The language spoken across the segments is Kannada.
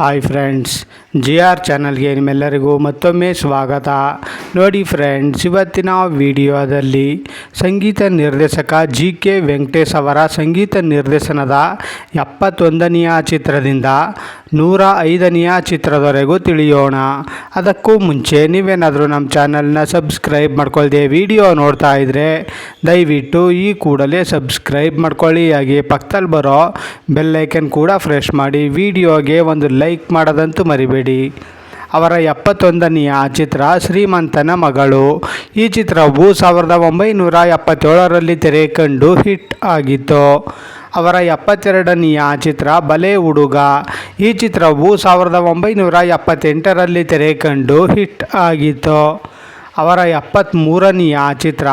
ಹಾಯ್ ಫ್ರೆಂಡ್ಸ್, ಜಿ ಆರ್ ಚಾನಲ್ಗೆ ನಿಮ್ಮೆಲ್ಲರಿಗೂ ಮತ್ತೊಮ್ಮೆ ಸ್ವಾಗತ. ನೋಡಿ ಫ್ರೆಂಡ್ಸ್, ಇವತ್ತಿನ ವಿಡಿಯೋದಲ್ಲಿ ಸಂಗೀತ ನಿರ್ದೇಶಕ ಜಿ ಕೆ ವೆಂಕಟೇಶ್ ಅವರ ಸಂಗೀತ ನಿರ್ದೇಶನದ 71ನೆಯ ಚಿತ್ರದಿಂದ 105ನೆಯ ಚಿತ್ರದವರೆಗೂ ತಿಳಿಯೋಣ. ಅದಕ್ಕೂ ಮುಂಚೆ ನೀವೇನಾದರೂ ನಮ್ಮ ಚಾನಲ್ನ ಸಬ್ಸ್ಕ್ರೈಬ್ ಮಾಡ್ಕೊಳ್ದೆ ವಿಡಿಯೋ ನೋಡ್ತಾ ಇದ್ದರೆ ದಯವಿಟ್ಟು ಈ ಕೂಡಲೇ ಸಬ್ಸ್ಕ್ರೈಬ್ ಮಾಡ್ಕೊಳ್ಳಿ. ಹಾಗೆ ಪಕ್ಕದಲ್ಲಿ ಬರೋ ಬೆಲ್ಲೈಕನ್ ಕೂಡ ಪ್ರೆಸ್ ಮಾಡಿ. ವಿಡಿಯೋಗೆ ಒಂದು ಲೈಕ್ ಮಾಡೋದಂತೂ ಮರಿಬೇಡಿ. ಅವರ 71ನೆಯ ಚಿತ್ರ ಶ್ರೀಮಂತನ ಮಗಳು. ಈ ಚಿತ್ರವು 1977ರಲ್ಲಿ ತೆರೆ ಕಂಡು ಹಿಟ್ ಆಗಿತ್ತು. ಅವರ 72ನೆಯ ಚಿತ್ರ ಬಲೆ ಹುಡುಗ. ಈ ಚಿತ್ರವು 1978ರಲ್ಲಿ ತೆರೆ ಕಂಡು ಹಿಟ್ ಆಗಿತ್ತು. ಅವರ 73ನೆಯ ಚಿತ್ರ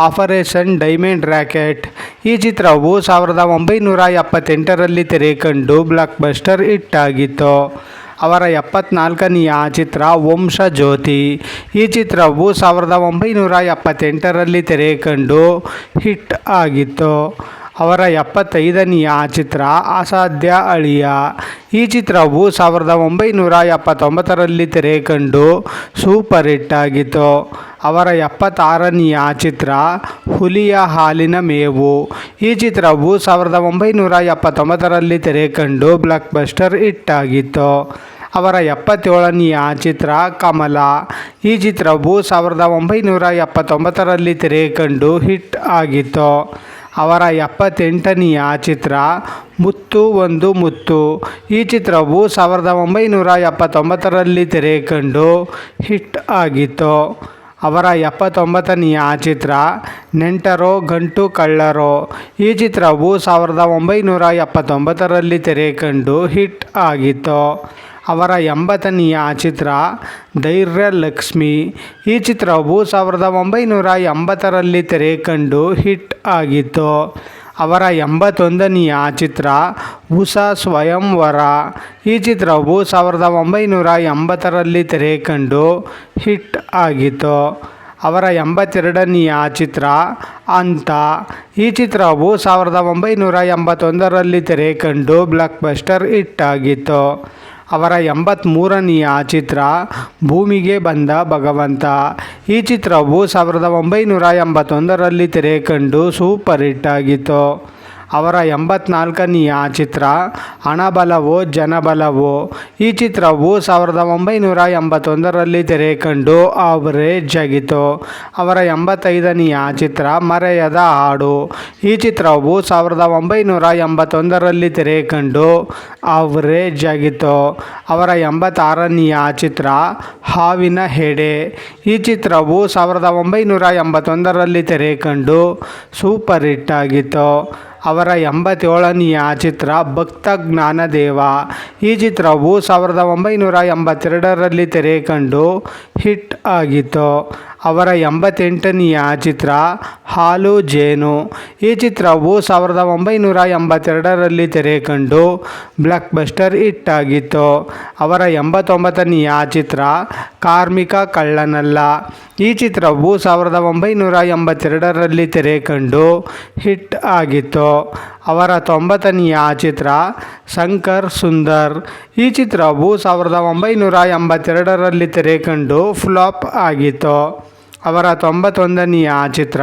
ಆಪರೇಷನ್ ಡೈಮಂಡ್ ರಾಕೆಟ್. ಈ ಚಿತ್ರವು 1978ರಲ್ಲಿ ತೆರೆ ಕಂಡು ಬ್ಲಾಕ್ ಬಸ್ಟರ್ ಹಿಟ್ ಆಗಿತ್ತು. ಅವರ 74ನೆಯ ಚಿತ್ರ ವಂಶಜ್ಯೋತಿ. ಈ ಚಿತ್ರವು 1978ರಲ್ಲಿ ತೆರೆ ಕಂಡು ಹಿಟ್ ಆಗಿತ್ತು. ಅವರ 75ನೆಯ ಚಿತ್ರ ಅಸಾಧ್ಯ ಅಳಿಯ. ಈ ಚಿತ್ರವು 1979ರಲ್ಲಿ ತೆರೆ ಕಂಡು ಸೂಪರ್ ಹಿಟ್ ಆಗಿತ್ತು. ಅವರ 76ನೆಯ ಚಿತ್ರ ಹುಲಿಯ ಹಾಲಿನ ಮೇವು. ಈ ಚಿತ್ರವು 1979ರಲ್ಲಿ ತೆರೆ ಕಂಡು ಬ್ಲಾಕ್ ಬಸ್ಟರ್ ಹಿಟ್ ಆಗಿತ್ತು. ಅವರ 77ನೆಯ ಚಿತ್ರ ಕಮಲ. ಈ ಚಿತ್ರವು 1979ರಲ್ಲಿ ತೆರೆ ಕಂಡು ಹಿಟ್ ಆಗಿತ್ತು. ಅವರ 78ನೆಯ ಚಿತ್ರ ಮುತ್ತು ಒಂದು ಮುತ್ತು. ಈ ಚಿತ್ರವು 1979ರಲ್ಲಿ ತೆರೆ ಕಂಡು ಹಿಟ್ ಆಗಿತ್ತು. ಅವರ 79ನೆಯ ಚಿತ್ರ ನೆಂಟರೋ ಗಂಟು ಕಳ್ಳರೋ. ಈ ಚಿತ್ರವು 1979ರಲ್ಲಿ ತೆರೆ ಕಂಡು ಹಿಟ್ ಆಗಿತ್ತು. ಅವರ 80ನೆಯ ಚಿತ್ರ ಧೈರ್ಯ ಲಕ್ಷ್ಮಿ. ಈ ಚಿತ್ರವು 1980ರಲ್ಲಿ ತೆರೆ ಕಂಡು ಹಿಟ್ ಆಗಿತ್ತು. ಅವರ 81ನೆಯ ಚಿತ್ರ ಉಷ ಸ್ವಯಂವರ. ಈ ಚಿತ್ರವು 1980ರಲ್ಲಿ ತೆರೆ ಕಂಡು ಹಿಟ್ ಆಗಿತ್ತು. ಅವರ 82ನೆಯ ಚಿತ್ರ ಅಂತ. ಈ ಚಿತ್ರವು 1981ರಲ್ಲಿ ತೆರೆ ಕಂಡು ಬ್ಲಾಕ್ ಬಸ್ಟರ್ ಹಿಟ್ ಆಗಿತ್ತು. ಅವರ 83ನೆಯ ಚಿತ್ರ ಭೂಮಿಗೆ ಬಂದ ಭಗವಂತ. ಈ ಚಿತ್ರವು 1981ರಲ್ಲಿ ತೆರೆ ಕಂಡು ಸೂಪರ್ ಹಿಟ್ ಆಗಿತ್ತು. ಅವರ 84ನೆಯ ಚಿತ್ರ ಹಣಬಲವೋ ಜನಬಲವೋ. ಈ ಚಿತ್ರವು 1981ರಲ್ಲಿ ತೆರೆ ಕಂಡು ಆವರೇಜ್ ಆಗಿತ್ತು. ಅವರ 85ನೆಯ ಚಿತ್ರ ಮರೆಯದ ಹಾಡು. ಈ ಚಿತ್ರವು 1981ರಲ್ಲಿ ತೆರೆ ಕಂಡು ಆವರೇಜ್ ಆಗಿತ್ತು. ಅವರ 86ನೆಯ ಚಿತ್ರ ಹಾವಿನ ಹೆಡೆ. ಈ ಚಿತ್ರವು 1981ರಲ್ಲಿ ತೆರೆ ಕಂಡು ಸೂಪರ್ ಹಿಟ್ ಆಗಿತ್ತು. ಅವರ 87ನೆಯ ಚಿತ್ರ ಭಕ್ತ ಜ್ಞಾನದೇವ. ಈ ಚಿತ್ರವು 1982ರಲ್ಲಿ ತೆರೆ ಕಂಡು ಹಿಟ್ ಆಗಿತ್ತು. ಅವರ 88ನೆಯ ಚಿತ್ರ ಹಾಲು ಜೇನು. ಈ ಚಿತ್ರವು 1982ರಲ್ಲಿ ತೆರೆ ಕಂಡು ಬ್ಲಾಕ್ ಬಸ್ಟರ್ ಹಿಟ್ ಆಗಿತ್ತು. ಅವರ 89ನೆಯ ಚಿತ್ರ ಕಾರ್ಮಿಕ ಕಳ್ಳನಲ್ಲ. ಈ ಚಿತ್ರವು 1982ರಲ್ಲಿ ತೆರೆ ಕಂಡು ಹಿಟ್ ಆಗಿತ್ತು. ಅವರ 90ನೆಯ ಚಿತ್ರ ಶಂಕರ್ ಸುಂದರ್. ಈ ಚಿತ್ರವು 1982ರಲ್ಲಿ ತೆರೆ ಕಂಡು ಫ್ಲಾಪ್ ಆಗಿತ್ತು. ಅವರ 91ನೆಯ ಚಿತ್ರ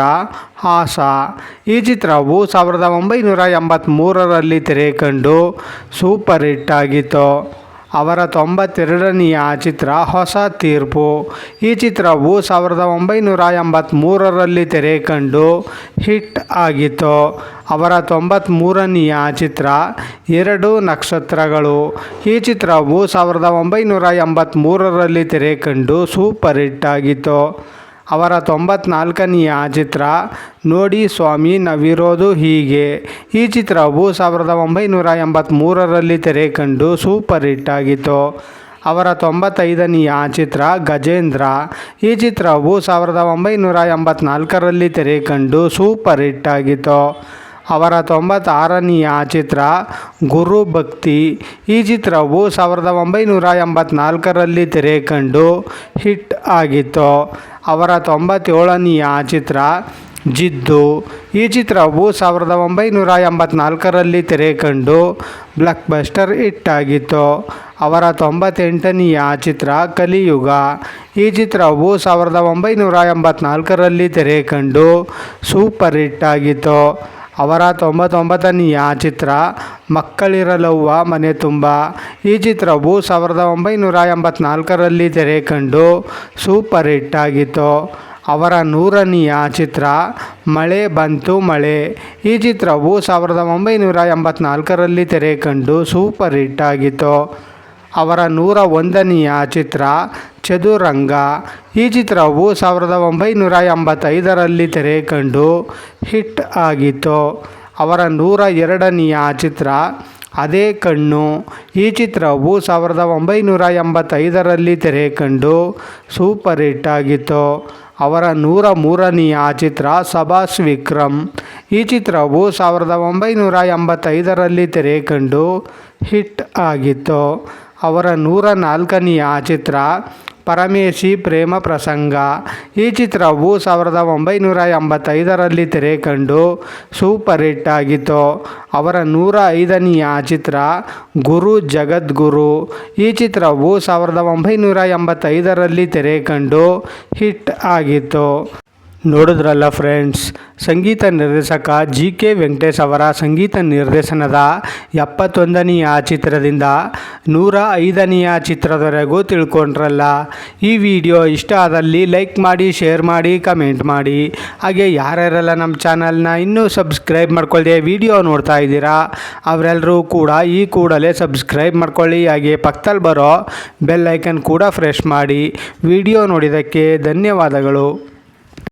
ಆಸ. ಈ ಚಿತ್ರವು 1983ರಲ್ಲಿ ತೆರೆ ಕಂಡು ಸೂಪರ್ ಹಿಟ್ ಆಗಿತ್ತು. ಅವರ 92ನೆಯ ಚಿತ್ರ ಹೊಸ ತೀರ್ಪು. ಈ ಚಿತ್ರವು 1983ರಲ್ಲಿ ತೆರೆ ಕಂಡು ಹಿಟ್ ಆಗಿತ್ತು. ಅವರ 93ನೆಯ ಚಿತ್ರ ಎರಡು ನಕ್ಷತ್ರಗಳು. ಈ ಚಿತ್ರವು 1983ರಲ್ಲಿ ತೆರೆ ಕಂಡು ಸೂಪರ್ ಹಿಟ್ ಆಗಿತ್ತು. ಅವರ 94ನೆಯ ಚಿತ್ರ ನೋಡಿ ಸ್ವಾಮಿ ನವಿರೋದು ಹೀಗೆ. ಈ ಚಿತ್ರವು 1983ರಲ್ಲಿ ತೆರೆ ಕಂಡು ಸೂಪರ್ ಹಿಟ್ ಆಗಿತ್ತು. ಅವರ 95ನೆಯ ಚಿತ್ರ ಗಜೇಂದ್ರ. ಈ ಚಿತ್ರವು 1984ರಲ್ಲಿ ತೆರೆ ಕಂಡು ಸೂಪರ್ ಹಿಟ್ ಆಗಿತ್ತು. ಅವರ 96ನೆಯ ಚಿತ್ರ ಗುರು ಭಕ್ತಿ. ಈ ಚಿತ್ರವು 1984ರಲ್ಲಿ ತೆರೆ ಕಂಡು ಹಿಟ್ ಆಗಿತ್ತು. ಅವರ 97ನೆಯ ಚಿತ್ರ ಜಿದ್ದು. ಈ ಚಿತ್ರವು 1984ರಲ್ಲಿ ತೆರೆ ಕಂಡು ಬ್ಲಾಕ್ ಬಸ್ಟರ್ ಹಿಟ್ ಆಗಿತ್ತು. ಅವರ 98ನೆಯ ಚಿತ್ರ ಕಲಿಯುಗ. ಈ ಚಿತ್ರವು 1984ರಲ್ಲಿ ತೆರೆ ಕಂಡು ಸೂಪರ್ ಹಿಟ್ ಆಗಿತ್ತು. ಅವರ 99ನೆಯ ಚಿತ್ರ ಮಕ್ಕಳಿರಲವ್ವ ಮನೆ ತುಂಬ. ಈ ಚಿತ್ರವು 1984ರಲ್ಲಿ ತೆರೆ ಕಂಡು ಸೂಪರ್ ಹಿಟ್ ಆಗಿತ್ತು. ಅವರ 100ನೆಯ ಚಿತ್ರ ಮಳೆ ಬಂತು ಮಳೆ. ಈ ಚಿತ್ರವು 1984ರಲ್ಲಿ ತೆರೆ ಕಂಡು ಸೂಪರ್ ಹಿಟ್ ಆಗಿತ್ತು. ಅವರ 101ನೆಯ ಚಿತ್ರ ಚದುರಂಗ. ಈ ಚಿತ್ರವು 1985ರಲ್ಲಿ ತೆರೆ ಕಂಡು ಹಿಟ್ ಆಗಿತ್ತು. ಅವರ 102ನೆಯ ಚಿತ್ರ ಅದೇ ಕಣ್ಣು. ಈ ಚಿತ್ರವು 1985ರಲ್ಲಿ ತೆರೆ ಕಂಡು ಸೂಪರ್ ಹಿಟ್ ಆಗಿತ್ತು. ಅವರ 103ನೆಯ ಚಿತ್ರ ಸಬಾಸ್ ವಿಕ್ರಮ್. ಈ ಚಿತ್ರವು 1985ರಲ್ಲಿ ತೆರೆ ಕಂಡು ಹಿಟ್ ಆಗಿತ್ತು. ಅವರ 104ನೆಯ ಚಿತ್ರ ಪರಮೇಶಿ ಪ್ರೇಮ ಪ್ರಸಂಗ. ಈ ಚಿತ್ರವು 1985ರಲ್ಲಿ ತೆರೆ ಕಂಡು ಸೂಪರ್ ಹಿಟ್ ಆಗಿತ್ತು. ಅವರ 105ನೆಯ ಚಿತ್ರ ಗುರು ಜಗದ್ಗುರು. ಈ ಚಿತ್ರವು 1985ರಲ್ಲಿ ತೆರೆ ಕಂಡು ಹಿಟ್ ಆಗಿತ್ತು. ನೋಡಿದ್ರಲ್ಲ ಫ್ರೆಂಡ್ಸ್, ಸಂಗೀತ ನಿರ್ದೇಶಕ GK ವೆಂಕಟೇಶ್ ಅವರ ಸಂಗೀತ ನಿರ್ದೇಶನದ 71ನೆಯ ಚಿತ್ರದಿಂದ 105ನೆಯ ಚಿತ್ರದವರೆಗೂ ತಿಳ್ಕೊಂಡ್ರಲ್ಲ. ಈ ವಿಡಿಯೋ ಇಷ್ಟ ಆದಲ್ಲಿ ಲೈಕ್ ಮಾಡಿ, ಶೇರ್ ಮಾಡಿ, ಕಮೆಂಟ್ ಮಾಡಿ. ಹಾಗೆ ಯಾರ್ಯಾರೆಲ್ಲ ನಮ್ಮ ಚಾನಲ್ನ ಇನ್ನೂ ಸಬ್ಸ್ಕ್ರೈಬ್ ಮಾಡ್ಕೊಳ್ಳದೆ ವಿಡಿಯೋ ನೋಡ್ತಾ ಇದ್ದೀರಾ ಅವರೆಲ್ಲರೂ ಕೂಡ ಈ ಕೂಡಲೇ ಸಬ್ಸ್ಕ್ರೈಬ್ ಮಾಡ್ಕೊಳ್ಳಿ. ಹಾಗೆ ಪಕ್ಕದಲ್ಲಿ ಬರೋ ಬೆಲ್ ಐಕನ್ ಕೂಡ ಪ್ರೆಸ್ ಮಾಡಿ. ವಿಡಿಯೋ ನೋಡಿದ್ದಕ್ಕೆ ಧನ್ಯವಾದಗಳು.